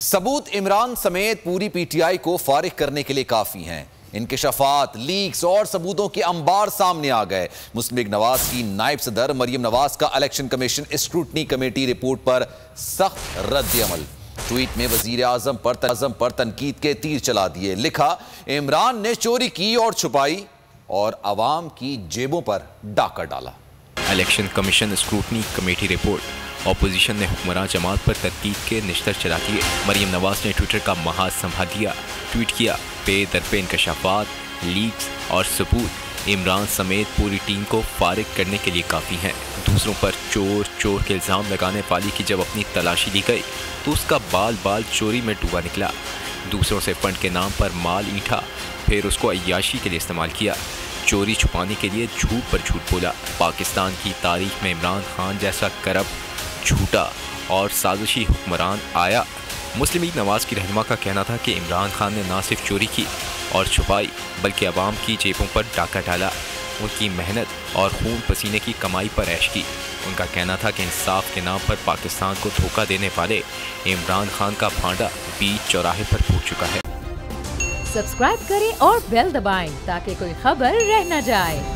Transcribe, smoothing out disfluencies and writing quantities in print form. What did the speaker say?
सबूत इमरान समेत पूरी पीटीआई को फारिग करने के लिए काफी हैं। इंकशाफात, लीक्स और सबूतों के अंबार सामने आ गए। मुस्लिम लीग नवाज की नायब सदर मरियम नवाज का election commission scrutiny committee report पर सख्त रद्द-ए-अमल। ट्वीट में वजीर आजम पर तनकीद के तीर चला दिए। लिखा, इमरान ने चोरी की और छुपाई और अवाम की जेबों पर डाका डाला। Election commission scrutiny committee report. Opposition ने हुक्मरान जमात पर तनकीद के निश्तर चला दिए। मरियम नवाज ने ट्विटर का महाज संभाल दिया। ट्वीट किया, पे दर पे इंकशाफात, लीक्स और सबूत इमरान समेत पूरी टीम को फारिग करने के लिए काफ़ी हैं। दूसरों पर चोर के इल्ज़ाम लगाने वाली की जब अपनी तलाशी ली गई तो उसका बाल बाल चोरी में डूबा निकला। दूसरों से फंड के नाम पर माल ईंठा, फिर उसको अय्याशी के लिए इस्तेमाल किया। चोरी छुपाने के लिए झूठ पर झूठ बोला। पाकिस्तान की तारीख में इमरान खान जैसा करप्ट, झूठा और साजिशी हुक्मरान आया। मुस्लिम लीग नवाज की रहनुमा का कहना था कि इमरान खान ने ना सिर्फ चोरी की और छुपाई बल्कि अवाम की जेबों पर डाका डाला, उनकी मेहनत और खून पसीने की कमाई पर ऐश की। उनका कहना था कि इंसाफ के नाम पर पाकिस्तान को धोखा देने वाले इमरान खान का भांडा बीच चौराहे पर फूट चुका है। सब्सक्राइब करें और बेल दबाएं ताकि कोई खबर रह न जाए।